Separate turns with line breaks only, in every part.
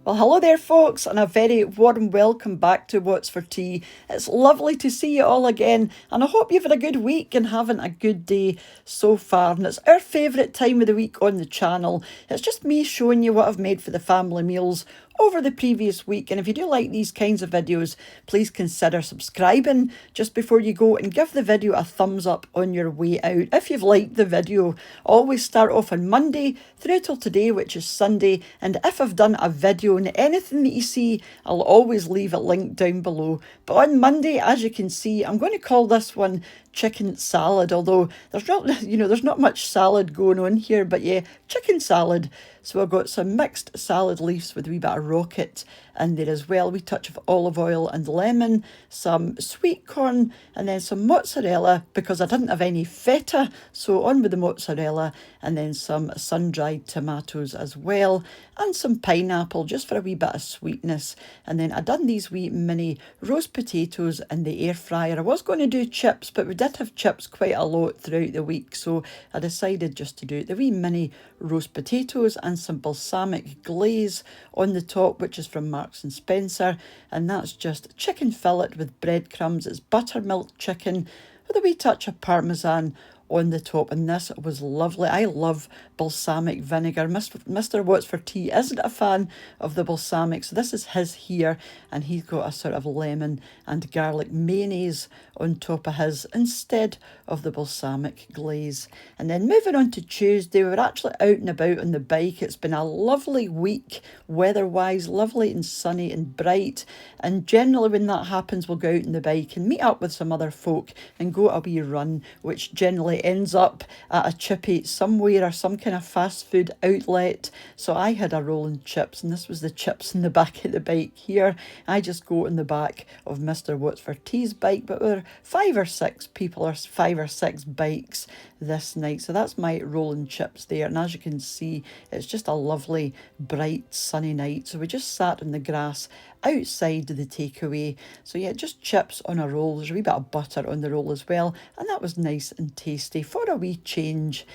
Well, hello there, folks, and a very warm welcome back to What's for Tea. It's lovely to see you all again, and I hope you've had a good week and having a good day so far. And it's our favourite time of the week on the channel. It's just me showing you what I've made for the family meals over the previous week. And if you do like these kinds of videos, please consider subscribing just before you go and give the video a thumbs up on your way out if you've liked the video. Always start off on Monday through till today, which is Sunday, and if I've done a video on anything that you see, I'll always leave a link down below. But on Monday, as you can see, I'm going to call this one chicken salad, although there's not much salad going on here, but yeah, chicken salad. So I've got some mixed salad leaves with a wee bit of rocket in there as well, a wee touch of olive oil and lemon, some sweet corn, and then some mozzarella because I didn't have any feta, so on with the mozzarella, and then some sun-dried tomatoes as well, and some pineapple just for a wee bit of sweetness. And then I done these wee mini roast potatoes in the air fryer. I was going to do chips, but we did have chips quite a lot throughout the week, so I decided just to do the wee mini roast potatoes and some balsamic glaze on the top, which is from Marks and Spencer, and that's just chicken fillet with breadcrumbs. It's buttermilk chicken with a wee touch of parmesan on the top, and this was lovely. I love balsamic vinegar. Mr. What's for Tea isn't a fan of the balsamic, so this is his here, and he's got a sort of lemon and garlic mayonnaise on top of his instead of the balsamic glaze. And then moving on to Tuesday, we were actually out and about on the bike. It's been a lovely week weather-wise, lovely and sunny and bright, and generally when that happens we'll go out on the bike and meet up with some other folk and go a wee run, which generally ends up at a chippy somewhere or some kind of fast food outlet. So I had a roll and chips, and this was the chips in the back of the bike here. I just go in the back of Mr. What's for Tea's bike, but we're 5 or 6 people or 5 or 6 bikes this night. So that's my roll and chips there, and as you can see, it's just a lovely bright sunny night. So we just sat on the grass outside the takeaway. So yeah, just chips on a roll. There's a wee bit of butter on the roll as well, and that was nice and tasty for a wee change.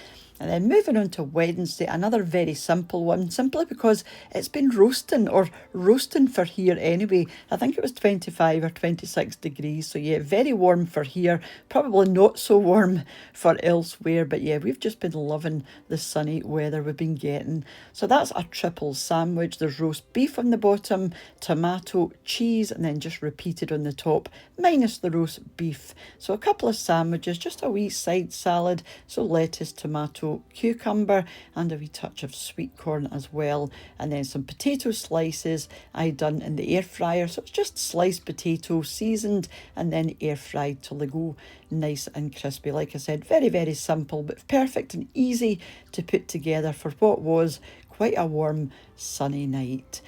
And then moving on to Wednesday, another very simple one, simply because it's been roasting for here anyway. I think it was 25 or 26 degrees. So yeah, very warm for here, probably not so warm for elsewhere. But yeah, we've just been loving the sunny weather we've been getting. So that's a triple sandwich. There's roast beef on the bottom, tomato, cheese, and then just repeated on the top, minus the roast beef. So a couple of sandwiches, just a wee side salad. So lettuce, tomato, cucumber, and a wee touch of sweet corn as well, and then some potato slices I done in the air fryer. So it's just sliced potato, seasoned, and then air fried till they go nice and crispy. Like I said, very, very simple, but perfect and easy to put together for what was quite a warm sunny night.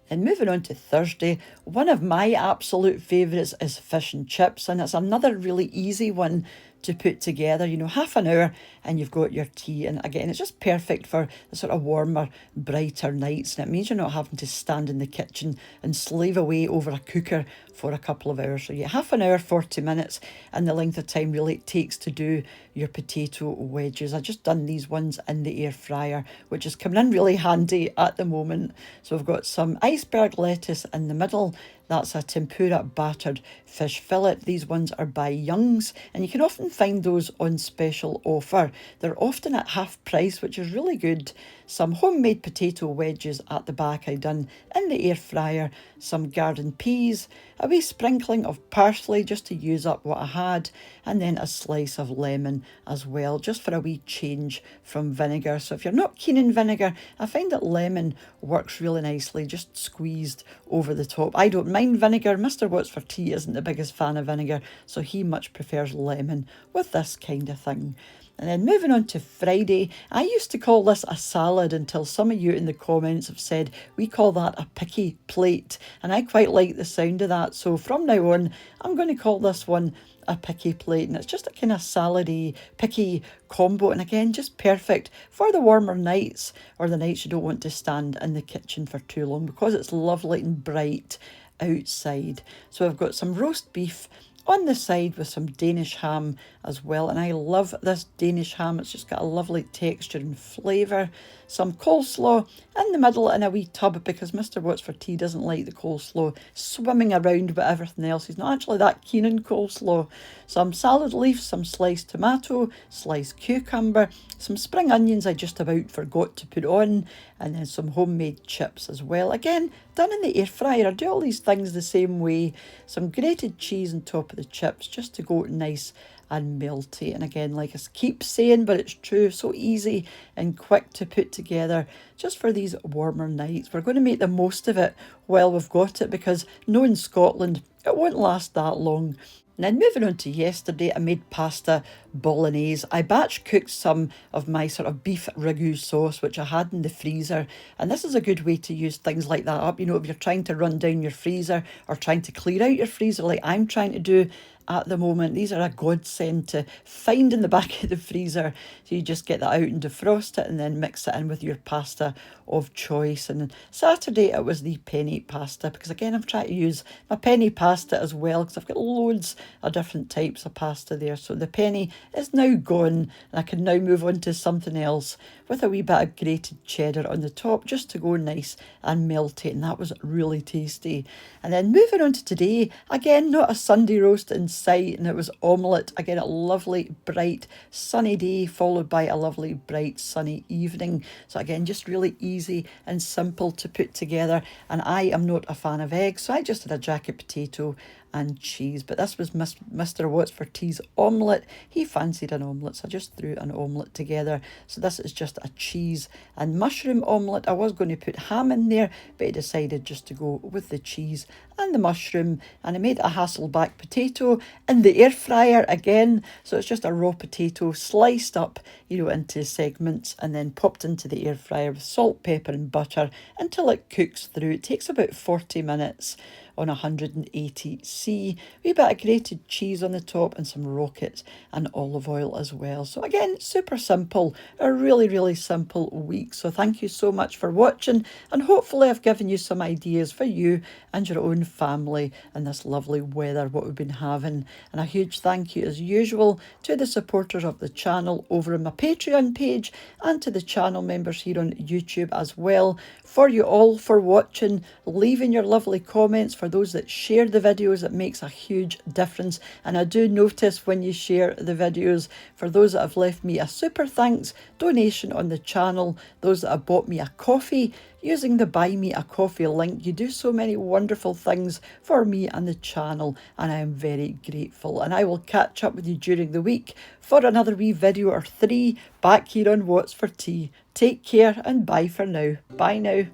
And moving on to Thursday, one of my absolute favourites is fish and chips, and it's another really easy one to put together. Half an hour and you've got your tea, and again, it's just perfect for the sort of warmer, brighter nights, and it means you're not having to stand in the kitchen and slave away over a cooker for a couple of hours. So yeah, half an hour, 40 minutes, and the length of time really it takes to do your potato wedges. I just done these ones in the air fryer, which is coming in really handy at the moment. So I've got some iceberg lettuce in the middle. That's a tempura battered fish fillet. These ones are by Young's, and you can often find those on special offer. They're often at half price, which is really good. Some homemade potato wedges at the back I done in the air fryer, some garden peas, a wee sprinkling of parsley just to use up what I had, and then a slice of lemon as well, just for a wee change from vinegar. So if you're not keen on vinegar, I find that lemon works really nicely, just squeezed over the top. I don't mind vinegar. Mr. What's for Tea isn't the biggest fan of vinegar, so he much prefers lemon with this kind of thing. And then moving on to Friday, I used to call this a salad until some of you in the comments have said we call that a picky plate, and I quite like the sound of that. So from now on, I'm going to call this one a picky plate, and it's just a kind of salady, picky combo, and again, just perfect for the warmer nights or the nights you don't want to stand in the kitchen for too long because it's lovely and bright outside. So I've got some roast beef on the side with some Danish ham as well. And I love this Danish ham. It's just got a lovely texture and flavour. Some coleslaw in the middle in a wee tub because Mr. What's for Tea doesn't like the coleslaw swimming around with everything else. He's not actually that keen on coleslaw. Some salad leaves, some sliced tomato, sliced cucumber, some spring onions I just about forgot to put on, and then some homemade chips as well. Again, done in the air fryer. I do all these things the same way. Some grated cheese on top of the chips just to go nice and melty. And again, like I keep saying, but it's true, so easy and quick to put together just for these warmer nights. We're going to make the most of it while we've got it, because knowing Scotland, it won't last that long. And then moving on to yesterday, I made pasta bolognese. I batch cooked some of my sort of beef ragu sauce, which I had in the freezer. And this is a good way to use things like that up. You know, if you're trying to run down your freezer or trying to clear out your freezer like I'm trying to do at the moment, these are a godsend to find in the back of the freezer. So you just get that out and defrost it and then mix it in with your pasta of choice. And Saturday it was the penny pasta, because again I'm trying to use my penny pasta as well, because I've got loads of different types of pasta there. So the penny is now gone and I can now move on to something else with a wee bit of grated cheddar on the top just to go nice and melty, and that was really tasty. And then moving on to today, again not a Sunday roast in sight, and it was omelette. Again, a lovely bright sunny day followed by a lovely bright sunny evening. So again, just really easy and simple to put together. And I am not a fan of eggs, so I just had a jacket potato and cheese. But this was Mr. What's for Tea's omelette. He fancied an omelette, so I just threw an omelette together. So this is just a cheese and mushroom omelette. I was going to put ham in there, but I decided just to go with the cheese and the mushroom. And I made a Hasselback potato in the air fryer again. So it's just a raw potato sliced up, you know, into segments and then popped into the air fryer with salt, pepper and butter until it cooks through. It takes about 40 minutes on 180°C. Wee bit of grated cheese on the top and some rockets and olive oil as well. So again, super simple, a really, really simple week. So thank you so much for watching, and hopefully I've given you some ideas for you and your own family in this lovely weather, what we've been having. And a huge thank you as usual to the supporters of the channel over on my Patreon page and to the channel members here on YouTube as well. For you all for watching, leaving your lovely comments. For those that share the videos, it makes a huge difference, and I do notice when you share the videos. For those that have left me a super thanks donation on the channel, those that have bought me a coffee using the Buy Me a Coffee link, you do so many wonderful things for me and the channel, and I am very grateful. And I will catch up with you during the week for another wee video or 3 back here on What's for Tea. Take care and bye for now. Bye now.